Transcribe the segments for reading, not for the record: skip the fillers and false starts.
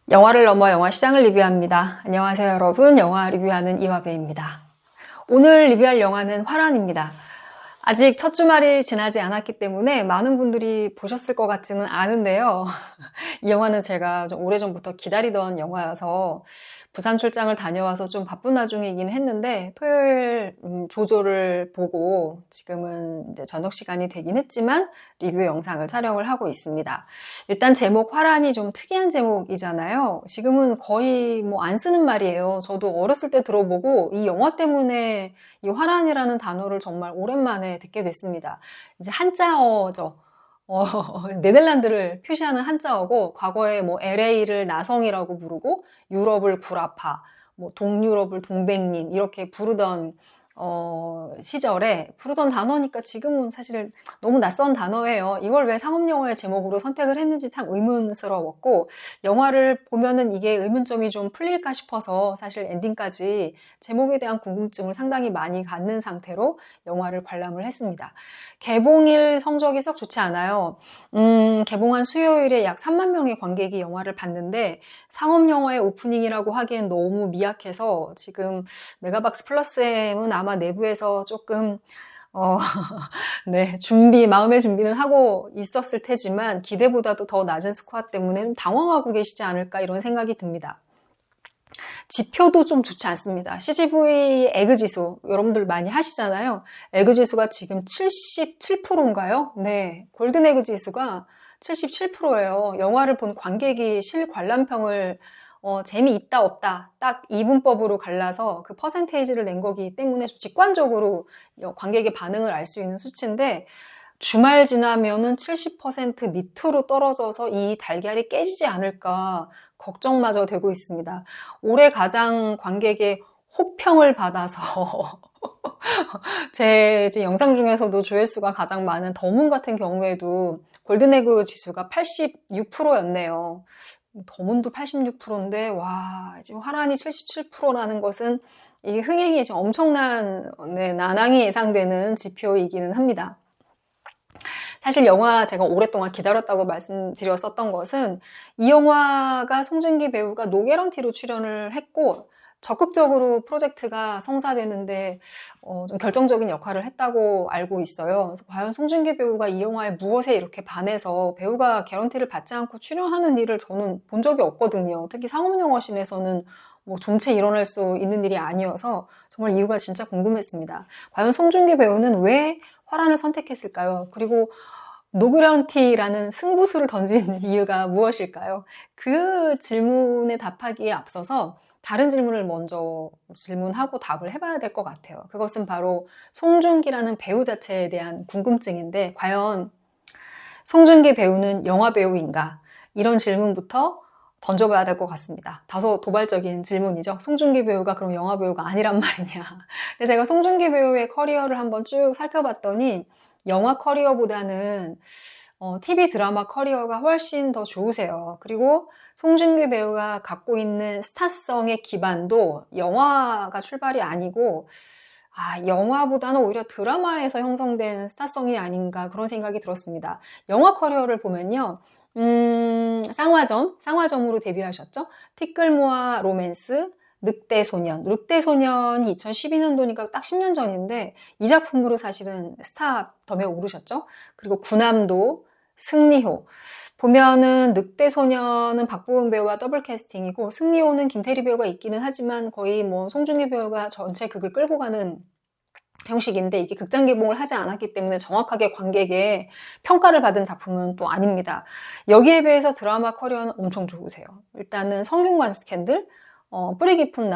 영화를 넘어 영화 시장을 리뷰합니다. 안녕하세요 여러분, 영화 리뷰하는 이화배입니다. 오늘 리뷰할 영화는 화란입니다. 아직 첫 주말이 지나지 않았기 때문에 많은 분들이 보셨을 것 같지는 않은데요. 이 영화는 제가 좀 오래전부터 기다리던 영화여서 부산 출장을 다녀와서 좀 바쁜 와중이긴 했는데 토요일 조조를 보고 지금은 이제 저녁 시간이 되긴 했지만 리뷰 영상을 촬영을 하고 있습니다. 일단 제목 화란이 좀 특이한 제목이잖아요. 지금은 거의 뭐 안 쓰는 말이에요. 저도 어렸을 때 들어보고 이 영화 때문에 이 화란이라는 단어를 정말 오랜만에 듣게 됐습니다. 이제 한자어죠. 네덜란드를 표시하는 한자어고 과거에 뭐 LA를 나성이라고 부르고 유럽을 구라파, 뭐 동유럽을 동백님 이렇게 부르던 시절에 부르던 단어니까 지금은 사실 너무 낯선 단어예요. 이걸 왜 상업영화의 제목으로 선택을 했는지 참 의문스러웠고 영화를 보면은 이게 의문점이 좀 풀릴까 싶어서 사실 엔딩까지 제목에 대한 궁금증을 상당히 많이 갖는 상태로 영화를 관람을 했습니다. 개봉일 성적이 썩 좋지 않아요. 개봉한 수요일에 약 3만 명의 관객이 영화를 봤는데 상업영화의 오프닝이라고 하기엔 너무 미약해서 지금 메가박스 플러스M은 아마 내부에서 조금 네, 마음의 준비는 하고 있었을 테지만 기대보다도 더 낮은 스코어 때문에 좀 당황하고 계시지 않을까 이런 생각이 듭니다. 지표도 좀 좋지 않습니다. CGV 에그지수 여러분들 많이 하시잖아요. 에그지수가 지금 77%인가요? 네, 골든 에그지수가 77%예요. 영화를 본 관객이 실관람평을 재미있다 없다 딱 이분법으로 갈라서 그 퍼센테이지를 낸 거기 때문에 직관적으로 관객의 반응을 알 수 있는 수치인데 주말 지나면은 70% 밑으로 떨어져서 이 달걀이 깨지지 않을까 걱정마저 되고 있습니다. 올해 가장 관객의 호평을 받아서 제 영상 중에서도 조회수가 가장 많은 더문 같은 경우에도 골든에그 지수가 86%였네요. 더문도 86%인데 와 지금 화란이 77%라는 것은 이 흥행이 지금 엄청난 난항이 예상되는 지표이기는 합니다. 사실 영화 제가 오랫동안 기다렸다고 말씀드렸었던 것은 이 영화가 송중기 배우가 노개런티로 출연을 했고 적극적으로 프로젝트가 성사되는데 좀 결정적인 역할을 했다고 알고 있어요. 그래서 과연 송중기 배우가 이 영화에 무엇에 이렇게 반해서 배우가 개런티를 받지 않고 출연하는 일을 저는 본 적이 없거든요. 특히 상업영화씬에서는 뭐 좀체 일어날 수 있는 일이 아니어서 정말 이유가 진짜 궁금했습니다. 과연 송중기 배우는 왜 화란을 선택했을까요? 그리고 노그런티라는 승부수를 던진 이유가 무엇일까요? 그 질문에 답하기에 앞서서 다른 질문을 먼저 질문하고 답을 해봐야 될 것 같아요. 그것은 바로 송중기라는 배우 자체에 대한 궁금증인데 과연 송중기 배우는 영화 배우인가? 이런 질문부터 던져봐야 될 것 같습니다. 다소 도발적인 질문이죠. 송중기 배우가 그럼 영화 배우가 아니란 말이냐. 근데 제가 송중기 배우의 커리어를 한번 쭉 살펴봤더니 영화 커리어보다는 TV 드라마 커리어가 훨씬 더 좋으세요. 그리고 송중기 배우가 갖고 있는 스타성의 기반도 영화가 출발이 아니고 영화보다는 오히려 드라마에서 형성된 스타성이 아닌가 그런 생각이 들었습니다. 영화 커리어를 보면요. 쌍화점으로 데뷔하셨죠? 티끌모아 로맨스, 늑대소년이 2012년도니까 딱 10년 전인데 이 작품으로 사실은 스타덤에 오르셨죠? 그리고 구남도, 승리호. 보면은 늑대소년은 박보은 배우와 더블 캐스팅이고 승리호는 김태리 배우가 있기는 하지만 거의 뭐 송중기 배우가 전체 극을 끌고 가는 형식인데 이게 극장 개봉을 하지 않았기 때문에 정확하게 관객의 평가를 받은 작품은 또 아닙니다. 여기에 비해서 드라마 커리어는 엄청 좋으세요. 일단은 성균관 스캔들, 뿌리 깊은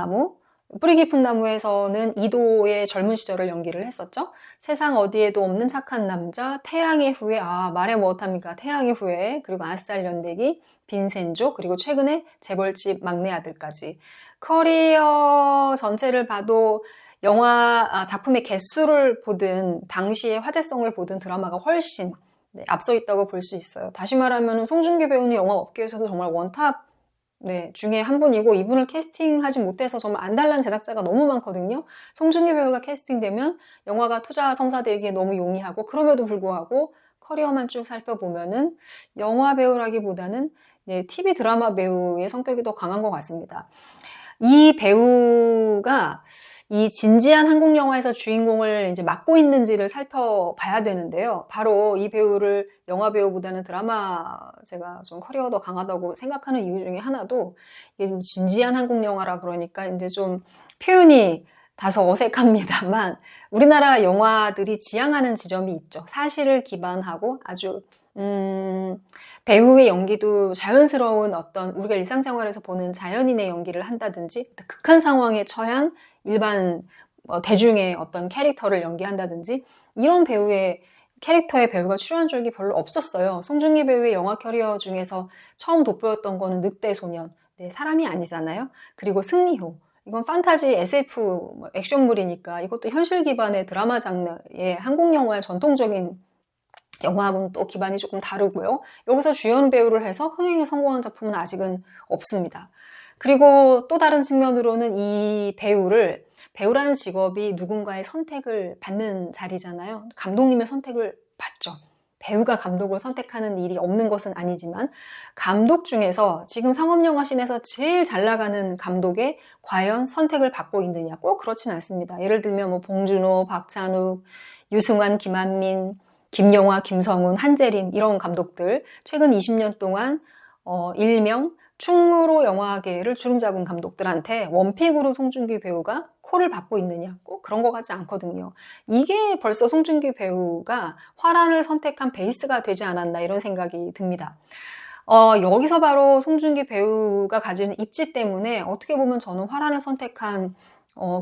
나무에서는 이도의 젊은 시절을 연기를 했었죠. 세상 어디에도 없는 착한 남자, 태양의 후예, 말해 못합니까? 태양의 후예, 그리고 아싸리 연대기, 빈센조, 그리고 최근에 재벌집 막내 아들까지. 커리어 전체를 봐도 영화 작품의 개수를 보든 당시의 화제성을 보든 드라마가 훨씬 앞서 있다고 볼 수 있어요. 다시 말하면 송중기 배우는 영화 업계에서도 정말 원탑 중에 한 분이고 이분을 캐스팅하지 못해서 정말 안달난 제작자가 너무 많거든요. 송중기 배우가 캐스팅되면 영화가 투자 성사되기에 너무 용이하고 그럼에도 불구하고 커리어만 쭉 살펴보면은 영화 배우라기보다는 네, TV 드라마 배우의 성격이 더 강한 것 같습니다. 이 배우가 이 진지한 한국 영화에서 주인공을 이제 맡고 있는지를 살펴봐야 되는데요. 바로 이 배우를 영화 배우보다는 드라마 제가 좀 커리어가 더 강하다고 생각하는 이유 중에 하나도 이게 좀 진지한 한국 영화라 그러니까 이제 좀 표현이 다소 어색합니다만 우리나라 영화들이 지향하는 지점이 있죠. 사실을 기반하고 아주 배우의 연기도 자연스러운 어떤 우리가 일상생활에서 보는 자연인의 연기를 한다든지 극한 상황에 처한 일반 대중의 어떤 캐릭터를 연기한다든지 이런 배우의 캐릭터의 배우가 출연한 적이 별로 없었어요. 송중기 배우의 영화 커리어 중에서 처음 돋보였던 거는 늑대 소년. 네, 사람이 아니잖아요. 그리고 승리호. 이건 판타지 SF 액션물이니까 이것도 현실 기반의 드라마 장르의 한국 영화의 전통적인 영화하고는 또 기반이 조금 다르고요. 여기서 주연 배우를 해서 흥행에 성공한 작품은 아직은 없습니다. 그리고 또 다른 측면으로는 이 배우라는 직업이 누군가의 선택을 받는 자리잖아요. 감독님의 선택을 받죠. 배우가 감독을 선택하는 일이 없는 것은 아니지만 감독 중에서 지금 상업영화씬에서 제일 잘 나가는 감독의 과연 선택을 받고 있느냐 꼭 그렇진 않습니다. 예를 들면 뭐 봉준호, 박찬욱, 유승환, 김한민, 김영하, 김성훈, 한재림 이런 감독들 최근 20년 동안 일명 충무로 영화계를 주름잡은 감독들한테 원픽으로 송중기 배우가 콜을 받고 있느냐 꼭 그런 것 같지 않거든요. 이게 벌써 송중기 배우가 화란을 선택한 베이스가 되지 않았나 이런 생각이 듭니다. 여기서 바로 송중기 배우가 가지는 입지 때문에 어떻게 보면 저는 화란을 선택한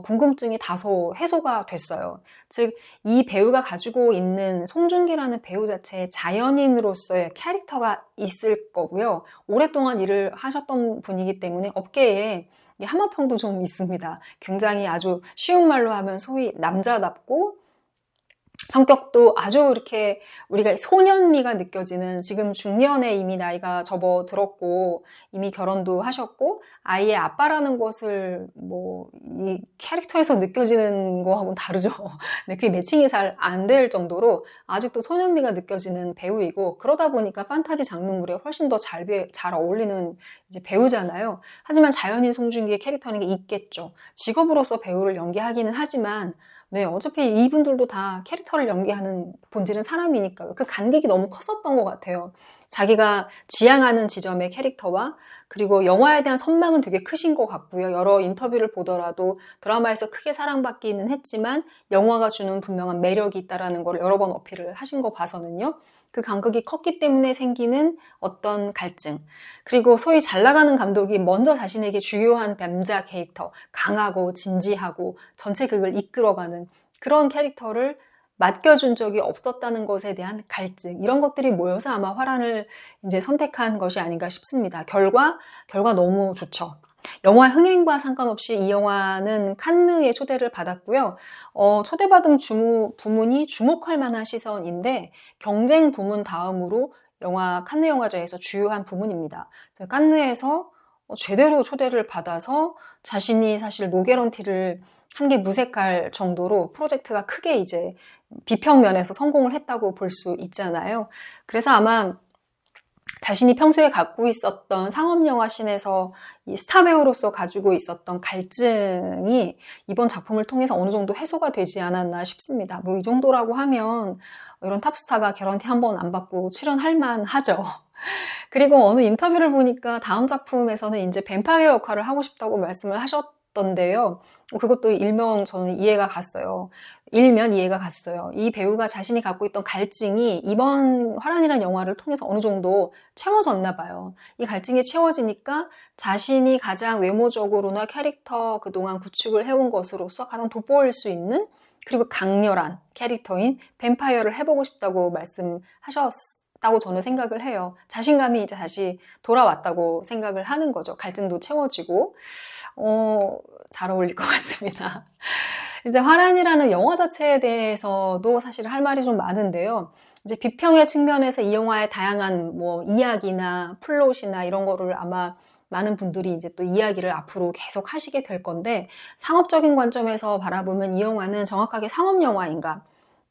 궁금증이 다소 해소가 됐어요. 즉, 이 배우가 가지고 있는 송중기라는 배우 자체의 자연인으로서의 캐릭터가 있을 거고요. 오랫동안 일을 하셨던 분이기 때문에 업계에 하마평도 좀 있습니다. 굉장히 아주 쉬운 말로 하면 소위 남자답고 성격도 아주 이렇게 우리가 소년미가 느껴지는 지금 중년에 이미 나이가 접어들었고 이미 결혼도 하셨고 아이의 아빠라는 것을 뭐 이 캐릭터에서 느껴지는 거하고는 다르죠. 근데 그게 매칭이 잘 안 될 정도로 아직도 소년미가 느껴지는 배우이고 그러다 보니까 판타지 장르물에 훨씬 더 잘 어울리는 이제 배우잖아요. 하지만 자연인 송중기의 캐릭터라는 게 있겠죠. 직업으로서 배우를 연기하기는 하지만 네, 어차피 이분들도 다 캐릭터를 연기하는 본질은 사람이니까요. 그 간극이 너무 컸었던 것 같아요. 자기가 지향하는 지점의 캐릭터와 그리고 영화에 대한 선망은 되게 크신 것 같고요. 여러 인터뷰를 보더라도 드라마에서 크게 사랑받기는 했지만 영화가 주는 분명한 매력이 있다는 걸 여러 번 어필을 하신 거 봐서는요. 그 간극이 컸기 때문에 생기는 어떤 갈증. 그리고 소위 잘 나가는 감독이 먼저 자신에게 주요한 남자 캐릭터, 강하고 진지하고 전체 극을 이끌어가는 그런 캐릭터를 맡겨준 적이 없었다는 것에 대한 갈증. 이런 것들이 모여서 아마 화란을 이제 선택한 것이 아닌가 싶습니다. 결과 너무 좋죠. 영화 흥행과 상관없이 이 영화는 칸느에 초대를 받았고요. 초대받은 부문이 주목할 만한 시선인데 경쟁 부문 다음으로 칸느 영화제에서 주요한 부문입니다. 칸느에서 제대로 초대를 받아서 자신이 사실 노개런티를 한 게 무색할 정도로 프로젝트가 크게 이제 비평 면에서 성공을 했다고 볼 수 있잖아요. 그래서 아마 자신이 평소에 갖고 있었던 상업영화씬에서 이 스타 배우로서 가지고 있었던 갈증이 이번 작품을 통해서 어느 정도 해소가 되지 않았나 싶습니다. 뭐 이 정도라고 하면 이런 탑스타가 개런티 한 번 안 받고 출연할 만하죠. 그리고 어느 인터뷰를 보니까 다음 작품에서는 이제 뱀파이어 역할을 하고 싶다고 말씀을 하셨던데요. 그것도 일면 저는 이해가 갔어요. 이 배우가 자신이 갖고 있던 갈증이 이번 화란이라는 영화를 통해서 어느 정도 채워졌나 봐요. 이 갈증이 채워지니까 자신이 가장 외모적으로나 캐릭터 그동안 구축을 해온 것으로서 가장 돋보일 수 있는 그리고 강렬한 캐릭터인 뱀파이어를 해보고 싶다고 말씀하셨다고 저는 생각을 해요. 자신감이 이제 다시 돌아왔다고 생각을 하는 거죠. 갈증도 채워지고 잘 어울릴 것 같습니다. 이제 화란이라는 영화 자체에 대해서도 사실 할 말이 좀 많은데요. 이제 비평의 측면에서 이 영화의 다양한 뭐 이야기나 플롯이나 이런 거를 아마 많은 분들이 이제 또 이야기를 앞으로 계속 하시게 될 건데 상업적인 관점에서 바라보면 이 영화는 정확하게 상업 영화인가?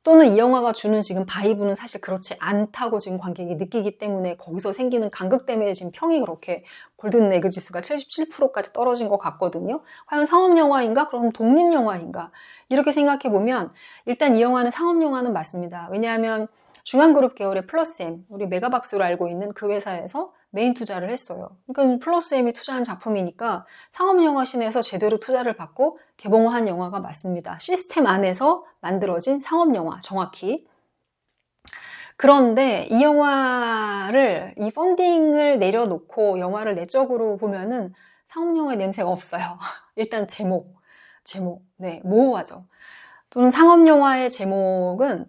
또는 이 영화가 주는 지금 바이브는 사실 그렇지 않다고 지금 관객이 느끼기 때문에 거기서 생기는 간극 때문에 지금 평이 그렇게 골든 에그 지수가 77%까지 떨어진 것 같거든요. 과연 상업영화인가? 그럼 독립영화인가? 이렇게 생각해보면 일단 이 영화는 상업영화는 맞습니다. 왜냐하면 중앙그룹 계열의 플러스엠, 우리 메가박스로 알고 있는 그 회사에서 메인 투자를 했어요. 그러니까 플러스엠이 투자한 작품이니까 상업영화 신에서 제대로 투자를 받고 개봉한 영화가 맞습니다. 시스템 안에서 만들어진 상업영화, 정확히. 그런데 이 영화를, 이 펀딩을 내려놓고 영화를 내적으로 보면은 상업영화의 냄새가 없어요. 일단 제목, 네, 모호하죠. 또는 상업영화의 제목은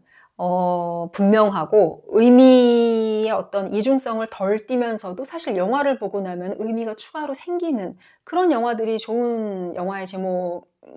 분명하고 의미의 어떤 이중성을 덜 띠면서도 사실 영화를 보고 나면 의미가 추가로 생기는 그런 영화들이 좋은 영화의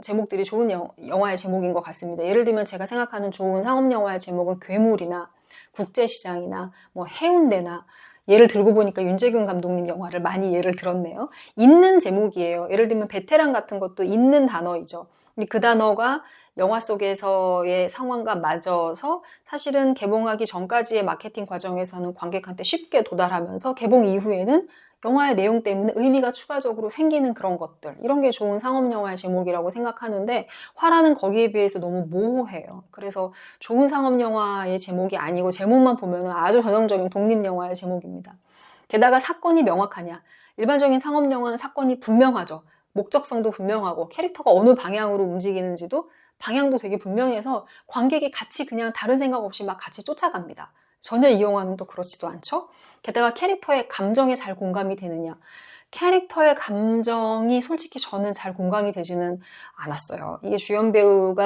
제목들이 좋은 영화의 제목인 것 같습니다. 예를 들면 제가 생각하는 좋은 상업영화의 제목은 괴물이나 국제시장이나 뭐 해운대나 예를 들고 보니까 윤재균 감독님 영화를 많이 예를 들었네요. 있는 제목이에요. 예를 들면 베테랑 같은 것도 있는 단어이죠. 근데 그 단어가 영화 속에서의 상황과 맞아서 사실은 개봉하기 전까지의 마케팅 과정에서는 관객한테 쉽게 도달하면서 개봉 이후에는 영화의 내용 때문에 의미가 추가적으로 생기는 그런 것들, 이런 게 좋은 상업영화의 제목이라고 생각하는데 화라는 거기에 비해서 너무 모호해요. 그래서 좋은 상업영화의 제목이 아니고 제목만 보면 아주 전형적인 독립영화의 제목입니다. 게다가 사건이 명확하냐? 일반적인 상업영화는 사건이 분명하죠. 목적성도 분명하고 캐릭터가 어느 방향으로 움직이는지도 방향도 되게 분명해서 관객이 같이 그냥 다른 생각 없이 막 같이 쫓아갑니다. 전혀 이 영화는 또 그렇지도 않죠. 게다가 캐릭터의 감정에 잘 공감이 되느냐. 캐릭터의 감정이 솔직히 저는 잘 공감이 되지는 않았어요. 이게 주연 배우의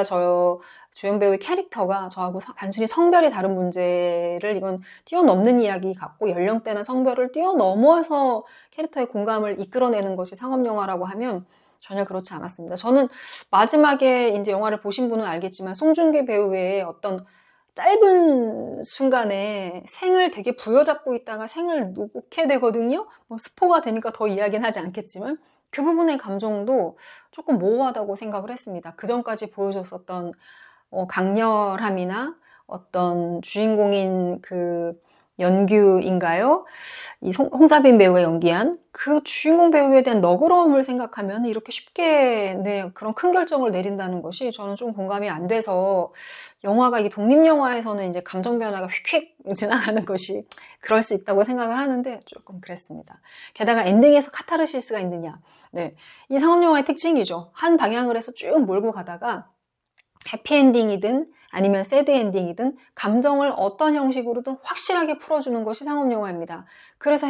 캐릭터가 저하고 단순히 성별이 다른 문제를 이건 뛰어넘는 이야기 같고 연령대나 성별을 뛰어넘어서 캐릭터의 공감을 이끌어내는 것이 상업영화라고 하면 전혀 그렇지 않았습니다. 저는 마지막에 이제 영화를 보신 분은 알겠지만 송중기 배우의 어떤 짧은 순간에 생을 되게 부여잡고 있다가 생을 놓게 되거든요. 뭐 스포가 되니까 더 이야기는 하지 않겠지만 그 부분의 감정도 조금 모호하다고 생각을 했습니다. 그 전까지 보여줬었던 강렬함이나 어떤 주인공인 그 연규인가요? 이 홍사빈 배우가 연기한 그 주인공 배우에 대한 너그러움을 생각하면 이렇게 쉽게 그런 큰 결정을 내린다는 것이 저는 좀 공감이 안 돼서 영화가 이게 독립영화에서는 이제 감정 변화가 휙휙 지나가는 것이 그럴 수 있다고 생각을 하는데 조금 그랬습니다. 게다가 엔딩에서 카타르시스가 있느냐. 네. 이 상업영화의 특징이죠. 한 방향을 해서 쭉 몰고 가다가 해피엔딩이든 아니면 새드엔딩이든 감정을 어떤 형식으로든 확실하게 풀어주는 것이 상업영화입니다. 그래서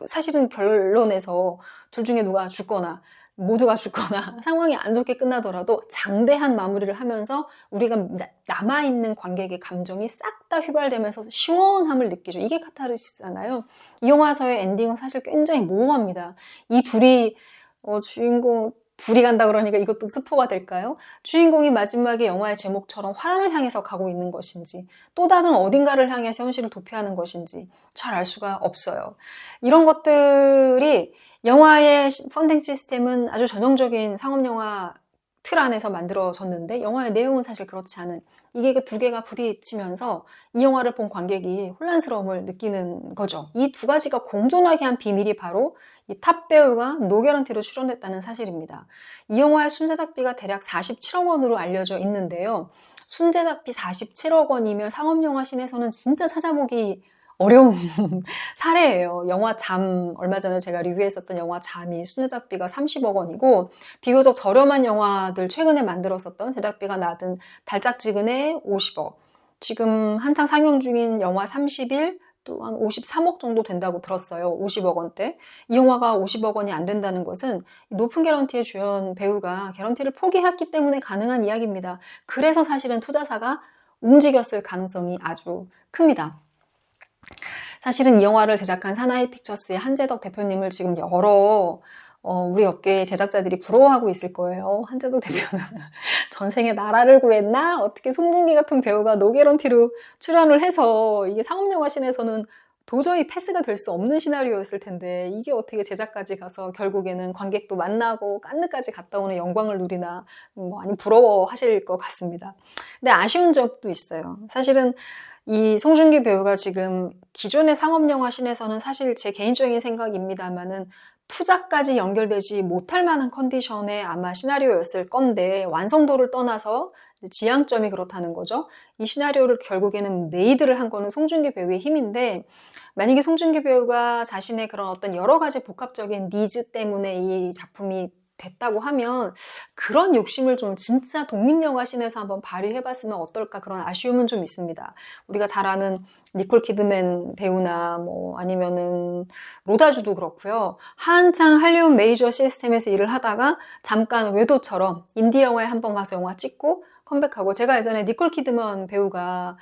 사실은 결론에서 둘 중에 누가 죽거나 모두가 죽거나 상황이 안 좋게 끝나더라도 장대한 마무리를 하면서 우리가 남아있는 관객의 감정이 싹 다 휘발되면서 시원함을 느끼죠. 이게 카타르시스잖아요. 이 영화에서의 엔딩은 사실 굉장히 모호합니다. 이 주인공 둘이 간다 그러니까 이것도 스포가 될까요? 주인공이 마지막에 영화의 제목처럼 화란을 향해서 가고 있는 것인지 또 다른 어딘가를 향해서 현실을 도피하는 것인지 잘 알 수가 없어요. 이런 것들이 영화의 펀딩 시스템은 아주 전형적인 상업영화 틀 안에서 만들어졌는데 영화의 내용은 사실 그렇지 않은 이게 그 두 개가 부딪히면서 이 영화를 본 관객이 혼란스러움을 느끼는 거죠. 이 두 가지가 공존하게 한 비밀이 바로 이 탑 배우가 노개런티로 출연했다는 사실입니다. 이 영화의 순제작비가 대략 47억 원으로 알려져 있는데요. 순제작비 47억 원이면 상업영화 씬에서는 진짜 찾아보기 어려운 사례예요. 영화 얼마 전에 제가 리뷰했었던 영화 잠이 순제작비가 30억 원이고 비교적 저렴한 영화들 최근에 만들었었던 제작비가 낮은 달짝지근의 50억, 지금 한창 상영 중인 영화 30일 또 한 53억 정도 된다고 들었어요. 50억 원대. 이 영화가 50억 원이 안 된다는 것은 높은 개런티의 주연 배우가 개런티를 포기했기 때문에 가능한 이야기입니다. 그래서 사실은 투자사가 움직였을 가능성이 아주 큽니다. 사실은 이 영화를 제작한 사나이 픽처스의 한재덕 대표님을 지금 여러 우리 업계의 제작자들이 부러워하고 있을 거예요. 한재덕 대표는 전생에 나라를 구했나? 어떻게 송중기 같은 배우가 노개런티로 출연을 해서 이게 상업영화 씬에서는 도저히 패스가 될 수 없는 시나리오였을 텐데 이게 어떻게 제작까지 가서 결국에는 관객도 만나고 칸느까지 갔다 오는 영광을 누리나 많이 부러워하실 것 같습니다. 근데 아쉬운 점도 있어요. 사실은 이 송중기 배우가 지금 기존의 상업영화 씬에서는 사실 제 개인적인 생각입니다만은 투자까지 연결되지 못할 만한 컨디션의 아마 시나리오였을 건데 완성도를 떠나서 지향점이 그렇다는 거죠. 이 시나리오를 결국에는 메이드를 한 거는 송중기 배우의 힘인데 만약에 송중기 배우가 자신의 그런 어떤 여러 가지 복합적인 니즈 때문에 이 작품이 됐다고 하면 그런 욕심을 좀 진짜 독립영화 씬에서 한번 발휘해봤으면 어떨까 그런 아쉬움은 좀 있습니다. 우리가 잘 아는 니콜 키드맨 배우나 아니면은 로다주도 그렇고요. 한창 할리우드 메이저 시스템에서 일을 하다가 잠깐 외도처럼 인디 영화에 한번 가서 영화 찍고 컴백하고 제가 예전에 니콜 키드먼 배우가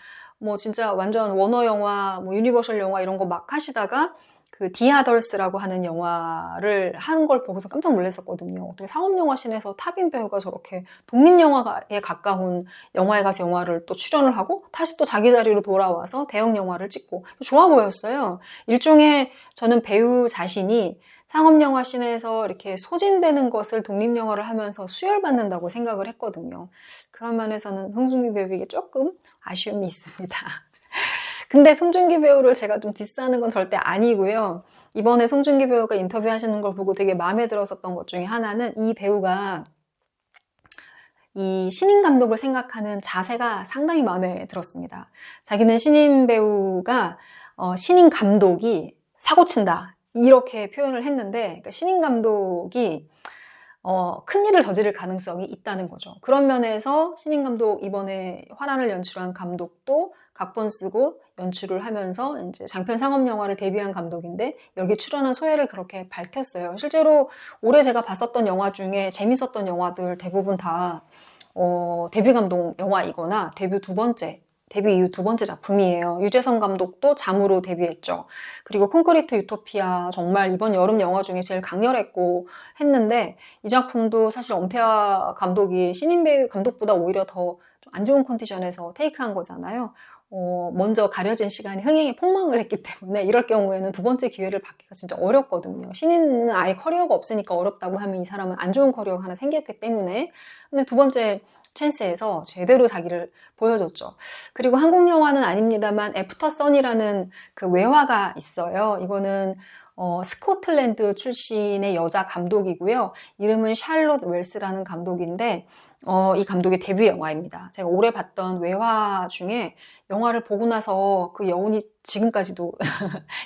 진짜 완전 워너 영화, 유니버셜 영화 이런 거 막 하시다가 그 디아덜스라고 하는 영화를 하는 걸 보고서 깜짝 놀랐었거든요. 어떻게 상업영화 씬에서 탑인 배우가 저렇게 독립영화에 가까운 영화에 가서 영화를 또 출연을 하고 다시 또 자기 자리로 돌아와서 대형 영화를 찍고 좋아 보였어요. 일종의 저는 배우 자신이 상업영화 씬에서 이렇게 소진되는 것을 독립영화를 하면서 수혈받는다고 생각을 했거든요. 그런 면에서는 송중기 배우에게 조금 아쉬움이 있습니다. 근데 송중기 배우를 제가 좀 디스하는 건 절대 아니고요. 이번에 송중기 배우가 인터뷰하시는 걸 보고 되게 마음에 들었었던 것 중에 하나는 이 배우가 이 신인 감독을 생각하는 자세가 상당히 마음에 들었습니다. 자기는 신인 배우가 신인 감독이 사고친다 이렇게 표현을 했는데 그러니까 신인 감독이 큰일을 저지를 가능성이 있다는 거죠. 그런 면에서 신인 감독 이번에 화란을 연출한 감독도 각본 쓰고 연출을 하면서 이제 장편 상업 영화를 데뷔한 감독인데 여기 출연한 소회를 그렇게 밝혔어요. 실제로 올해 제가 봤었던 영화 중에 재밌었던 영화들 대부분 다 데뷔 감독 영화이거나 데뷔 이후 두 번째 작품이에요. 유재석 감독도 잠으로 데뷔했죠. 그리고 콘크리트 유토피아 정말 이번 여름 영화 중에 제일 강렬했고 했는데 이 작품도 사실 엄태화 감독이 신인 배우 감독보다 오히려 더 안 좋은 컨디션에서 테이크한 거잖아요. 먼저 가려진 시간이 흥행에 폭망을 했기 때문에 이럴 경우에는 두 번째 기회를 받기가 진짜 어렵거든요. 신인은 아예 커리어가 없으니까 어렵다고 하면 이 사람은 안 좋은 커리어가 하나 생겼기 때문에 근데 두 번째 찬스에서 제대로 자기를 보여줬죠. 그리고 한국 영화는 아닙니다만 애프터 선이라는 그 외화가 있어요. 이거는 스코틀랜드 출신의 여자 감독이고요. 이름은 샬롯 웰스라는 감독인데 이 감독의 데뷔 영화입니다. 제가 올해 봤던 외화 중에 영화를 보고 나서 그 여운이 지금까지도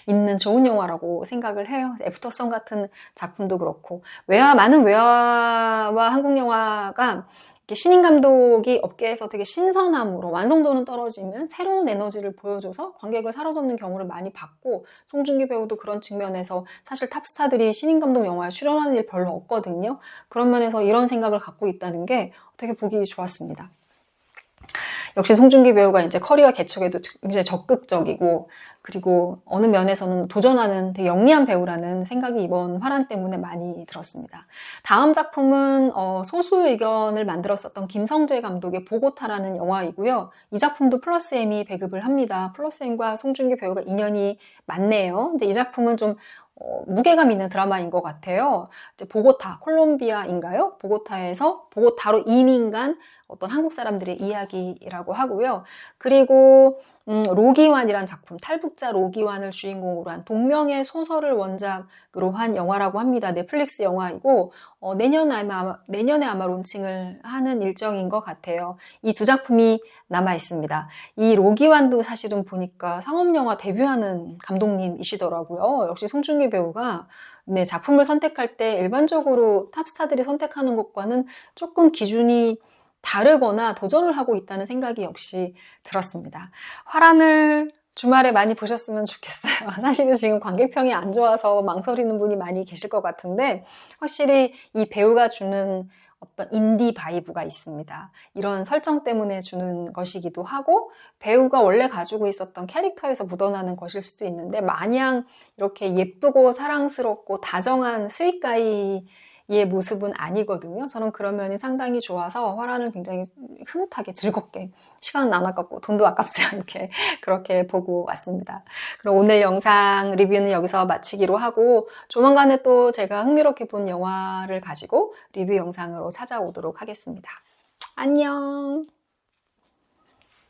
있는 좋은 영화라고 생각을 해요. 애프터선 같은 작품도 그렇고 많은 외화와 한국 영화가 신인 감독이 업계에서 되게 신선함으로 완성도는 떨어지면 새로운 에너지를 보여줘서 관객을 사로잡는 경우를 많이 봤고 송중기 배우도 그런 측면에서 사실 탑스타들이 신인 감독 영화에 출연하는 일 별로 없거든요. 그런 면에서 이런 생각을 갖고 있다는 게 되게 보기 좋았습니다. 역시 송중기 배우가 이제 커리어 개척에도 굉장히 적극적이고 그리고 어느 면에서는 도전하는 되게 영리한 배우라는 생각이 이번 화란 때문에 많이 들었습니다. 다음 작품은 소수 의견을 만들었었던 김성재 감독의 보고타라는 영화이고요. 이 작품도 플러스 M이 배급을 합니다. 플러스 M과 송중기 배우가 인연이 많네요. 이제 이 작품은 좀 무게감 있는 드라마인 것 같아요. 이제 보고타, 콜롬비아인가요? 보고타로 이민 간 어떤 한국 사람들의 이야기라고 하고요. 그리고 로기완이란 작품, 탈북자 로기완을 주인공으로 한 동명의 소설을 원작으로 한 영화라고 합니다. 넷플릭스 영화이고 내년에 아마 론칭을 하는 일정인 것 같아요. 이 두 작품이 남아 있습니다. 이 로기완도 사실은 보니까 상업영화 데뷔하는 감독님이시더라고요. 역시 송중기 배우가 작품을 선택할 때 일반적으로 탑스타들이 선택하는 것과는 조금 기준이 다르거나 도전을 하고 있다는 생각이 역시 들었습니다. 화란을 주말에 많이 보셨으면 좋겠어요. 사실은 지금 관객평이 안 좋아서 망설이는 분이 많이 계실 것 같은데 확실히 이 배우가 주는 어떤 인디 바이브가 있습니다. 이런 설정 때문에 주는 것이기도 하고 배우가 원래 가지고 있었던 캐릭터에서 묻어나는 것일 수도 있는데 마냥 이렇게 예쁘고 사랑스럽고 다정한 스윗가이 이의 모습은 아니거든요. 저는 그런 면이 상당히 좋아서 화란을 굉장히 흐뭇하게 즐겁게 시간은 안 아깝고 돈도 아깝지 않게 그렇게 보고 왔습니다. 그럼 오늘 영상 리뷰는 여기서 마치기로 하고 조만간에 또 제가 흥미롭게 본 영화를 가지고 리뷰 영상으로 찾아오도록 하겠습니다. 안녕.